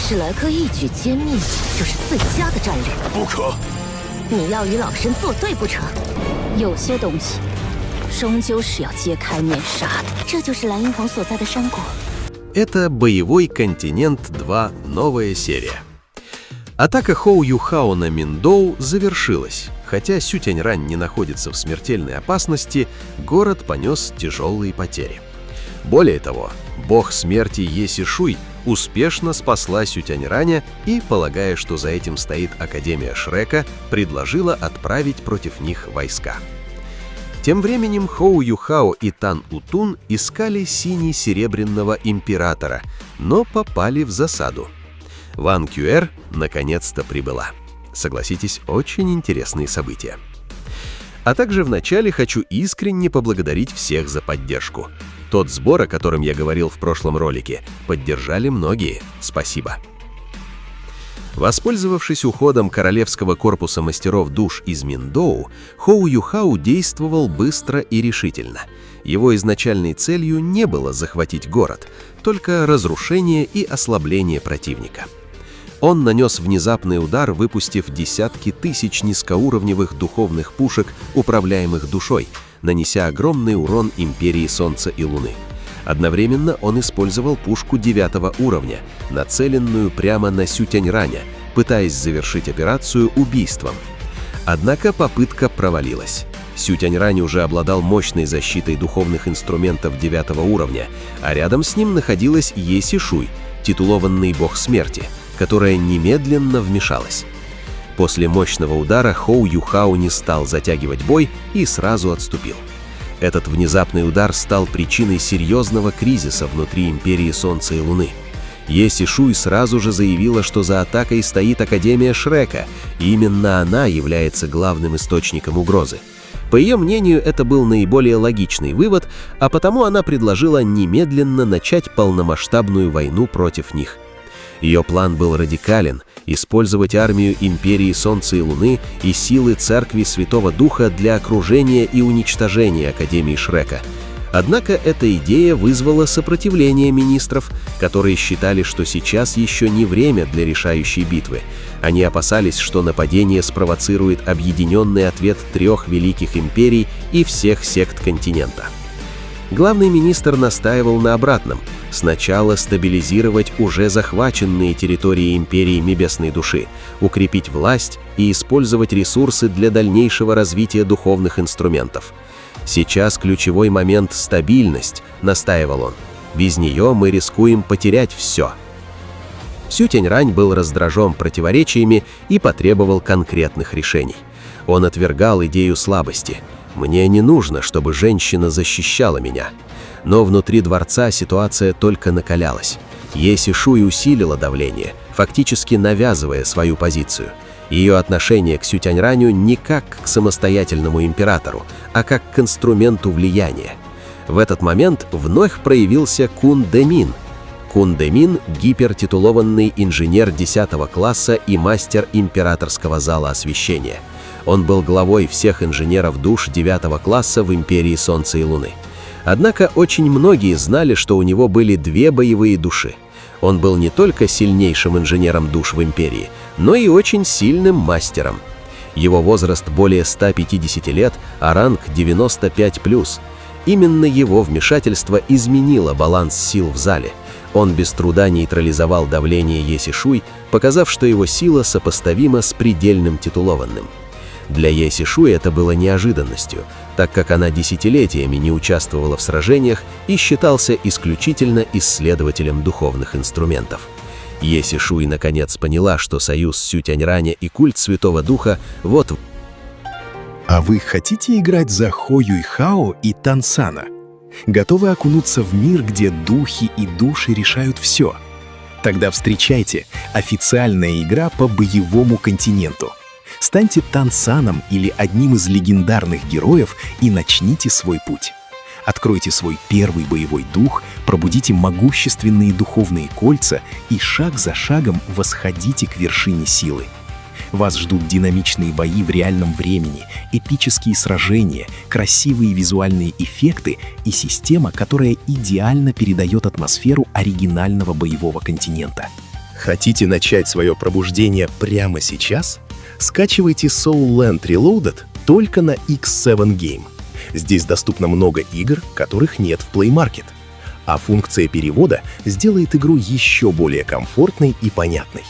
史莱克一举歼灭就是最佳的战略。不可！你要与老神作对不成？有些东西终究是要揭开面纱的。这就是蓝鹰皇所在的山谷。Это «Боевой континент 2. Новая серия». Атака Хоу Юхао на Миндоу завершилась. Хотя Сю Тяньрань не находится в смертельной опасности, город понес тяжелые потери. Более того, бог смерти Еси Шуй успешно спасла Сю Тяньраня и, полагая, что за этим стоит Академия Шрека, предложила отправить против них войска. Тем временем Хоу Юхао и Тан Утун искали синий-серебряного императора, но попали в засаду. Ван Кюэр наконец-то прибыла. Согласитесь, очень интересные события. А также вначале хочу искренне поблагодарить всех за поддержку. Тот сбор, о котором я говорил в прошлом ролике, поддержали многие. Спасибо. Воспользовавшись уходом Королевского корпуса мастеров душ из Миндоу, Хоу Юхао действовал быстро и решительно. Его изначальной целью не было захватить город, только разрушение и ослабление противника. Он нанес внезапный удар, выпустив десятки тысяч низкоуровневых духовных пушек, управляемых душой, нанеся огромный урон Империи Солнца и Луны. Одновременно он использовал пушку 9 уровня, нацеленную прямо на Сю Тяньраня, пытаясь завершить операцию убийством. Однако попытка провалилась. Сю Тяньрань уже обладал мощной защитой духовных инструментов 9 уровня, а рядом с ним находилась Еси Шуй, титулованный бог смерти, которая немедленно вмешалась. После мощного удара Хоу Юхао не стал затягивать бой и сразу отступил. Этот внезапный удар стал причиной серьезного кризиса внутри Империи Солнца и Луны. Еси Шуй сразу же заявила, что за атакой стоит Академия Шрека, и именно она является главным источником угрозы. По ее мнению, это был наиболее логичный вывод, а потому она предложила немедленно начать полномасштабную войну против них. Ее план был радикален – использовать армию Империи Солнца и Луны и силы Церкви Святого Духа для окружения и уничтожения Академии Шрека. Однако эта идея вызвала сопротивление министров, которые считали, что сейчас еще не время для решающей битвы. Они опасались, что нападение спровоцирует объединенный ответ 3 великих империй и всех сект континента. Главный министр настаивал на обратном – сначала стабилизировать уже захваченные территории Империи Небесной Души, укрепить власть и использовать ресурсы для дальнейшего развития духовных инструментов. Сейчас ключевой момент – стабильность, настаивал он. Без нее мы рискуем потерять все. Сю Тяньрань был раздражен противоречиями и потребовал конкретных решений. Он отвергал идею слабости. «Мне не нужно, чтобы женщина защищала меня». Но внутри дворца ситуация только накалялась. Еси Шуй усилила давление, фактически навязывая свою позицию. Ее отношение к Сю Тяньраню не как к самостоятельному императору, а как к инструменту влияния. В этот момент вновь проявился Кун Дэмин. Кун Дэмин – гипертитулованный инженер 10 класса и мастер императорского зала освещения. Он был главой всех инженеров душ 9 класса в Империи Солнца и Луны. Однако очень многие знали, что у него были 2 боевые души. Он был не только сильнейшим инженером душ в Империи, но и очень сильным мастером. Его возраст более 150 лет, а ранг 95+. Именно его вмешательство изменило баланс сил в зале. Он без труда нейтрализовал давление Еси Шуй, показав, что его сила сопоставима с предельным титулованным. Для Еси Шуй это было неожиданностью, так как она десятилетиями не участвовала в сражениях и считался исключительно исследователем духовных инструментов. Еси Шуй наконец поняла, что союз Сю Тяньраня и культ Святого Духа вот... А вы хотите играть за Хо Юйхао и Тан Сана? Готовы окунуться в мир, где духи и души решают все? Тогда встречайте официальная игра по боевому континенту. Станьте Тан Саном или одним из легендарных героев и начните свой путь. Откройте свой первый боевой дух, пробудите могущественные духовные кольца и шаг за шагом восходите к вершине силы. Вас ждут динамичные бои в реальном времени, эпические сражения, красивые визуальные эффекты и система, которая идеально передает атмосферу оригинального боевого континента. Хотите начать свое пробуждение прямо сейчас? Скачивайте Soul Land Reloaded только на X7 Game. Здесь доступно много игр, которых нет в Play Market. А функция перевода сделает игру еще более комфортной и понятной.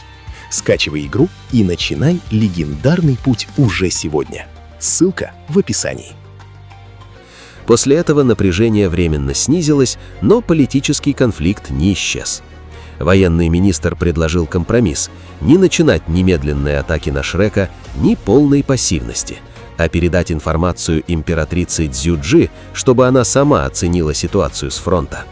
Скачивай игру и начинай легендарный путь уже сегодня. Ссылка в описании. После этого напряжение временно снизилось, но политический конфликт не исчез. Военный министр предложил компромисс – не начинать немедленные атаки на Шрека, ни полной пассивности, а передать информацию императрице Цзюджи, чтобы она сама оценила ситуацию с фронта.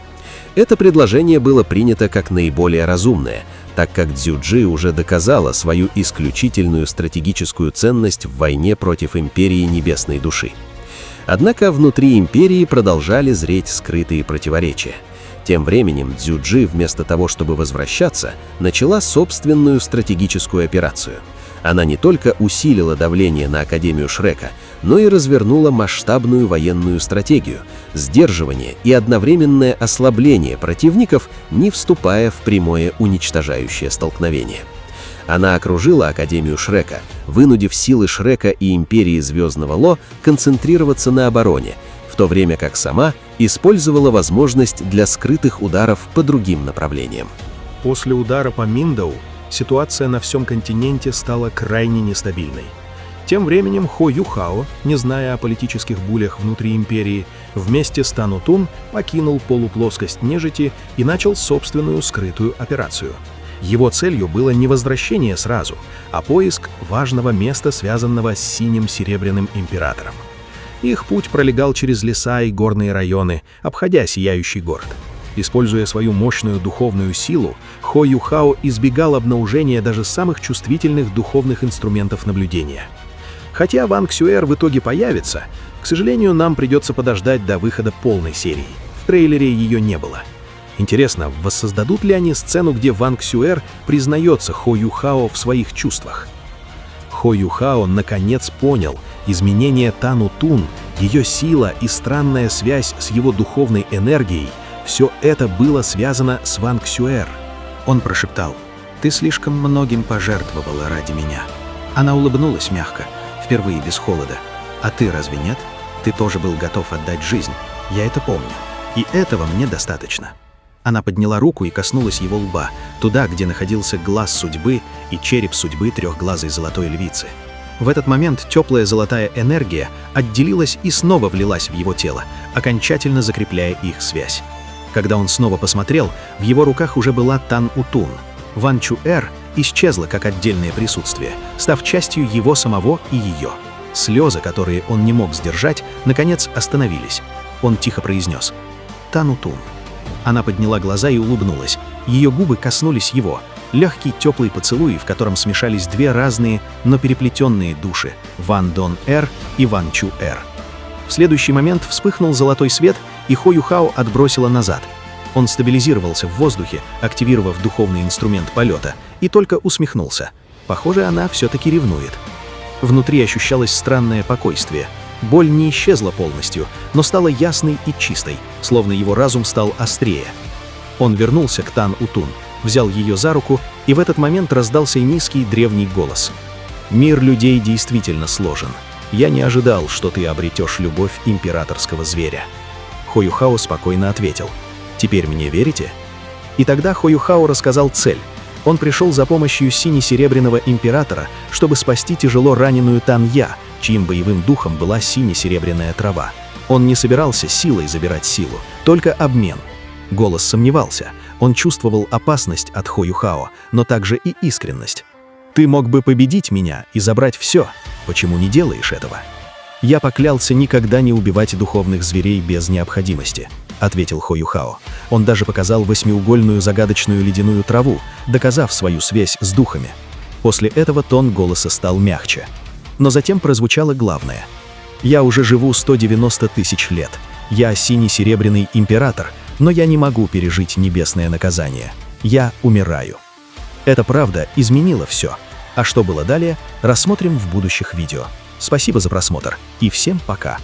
Это предложение было принято как наиболее разумное, так как Цзюджи уже доказала свою исключительную стратегическую ценность в войне против Империи Небесной Души. Однако внутри Империи продолжали зреть скрытые противоречия. Тем временем Цзюджи, вместо того, чтобы возвращаться, начала собственную стратегическую операцию. Она не только усилила давление на Академию Шрека, но и развернула масштабную военную стратегию, сдерживание и одновременное ослабление противников, не вступая в прямое уничтожающее столкновение. Она окружила Академию Шрека, вынудив силы Шрека и Империи Звездного Ло концентрироваться на обороне, в то время как сама использовала возможность для скрытых ударов по другим направлениям. После удара по Миндоу ситуация на всем континенте стала крайне нестабильной. Тем временем Хо Юхао, не зная о политических булях внутри империи, вместе с Тану Тун покинул полуплоскость нежити и начал собственную скрытую операцию. Его целью было не возвращение сразу, а поиск важного места, связанного с Синим Серебряным Императором. Их путь пролегал через леса и горные районы, обходя Сияющий город. Используя свою мощную духовную силу, Хо Юхао избегал обнаружения даже самых чувствительных духовных инструментов наблюдения. Хотя Ван Ксюэр в итоге появится, к сожалению, нам придется подождать до выхода полной серии. В трейлере ее не было. Интересно, воссоздадут ли они сцену, где Ван Ксюэр признается Хо Юхао в своих чувствах? Хо Юхао наконец понял изменение Тану Тун, ее сила и странная связь с его духовной энергией — все это было связано с Ван Ксюэр. Он прошептал: «Ты слишком многим пожертвовала ради меня». Она улыбнулась мягко, впервые без холода. «А ты разве нет? Ты тоже был готов отдать жизнь. Я это помню. И этого мне достаточно». Она подняла руку и коснулась его лба, туда, где находился глаз судьбы и череп судьбы трехглазой золотой львицы. В этот момент теплая золотая энергия отделилась и снова влилась в его тело, окончательно закрепляя их связь. Когда он снова посмотрел, в его руках уже была Тан Утун. Ван Чуэр исчезла как отдельное присутствие, став частью его самого и ее. Слезы, которые он не мог сдержать, наконец остановились. Он тихо произнес: «Тан Утун». Она подняла глаза и улыбнулась. Ее губы коснулись его. Легкий теплый поцелуй, в котором смешались две разные, но переплетенные души — Ван Дон Эр и Ван Чу Эр. В следующий момент вспыхнул золотой свет, и Хо Юхао отбросило назад. Он стабилизировался в воздухе, активировав духовный инструмент полета, и только усмехнулся. Похоже, она все-таки ревнует. Внутри ощущалось странное спокойствие. Боль не исчезла полностью, но стала ясной и чистой, словно его разум стал острее. Он вернулся к Тан Утун, взял ее за руку, и в этот момент раздался низкий древний голос: «Мир людей действительно сложен. Я не ожидал, что ты обретешь любовь императорского зверя». Хо Юхао спокойно ответил: «Теперь мне верите?» И тогда Хо Юхао рассказал цель. Он пришел за помощью Сине-Серебряного Императора, чтобы спасти тяжело раненую Тан Я, чьим боевым духом была сине-серебряная трава. Он не собирался силой забирать силу, только обмен. Голос сомневался. Он чувствовал опасность от Хо Юхао, но также и искренность. «Ты мог бы победить меня и забрать все. Почему не делаешь этого?» «Я поклялся никогда не убивать духовных зверей без необходимости», — ответил Хо Юхао. Он даже показал восьмиугольную загадочную ледяную траву, доказав свою связь с духами. После этого тон голоса стал мягче. Но затем прозвучало главное. «Я уже живу 190 тысяч лет. Я Синий-Серебряный Император, но я не могу пережить небесное наказание. Я умираю». Эта правда изменила все. А что было далее, рассмотрим в будущих видео. Спасибо за просмотр и всем пока!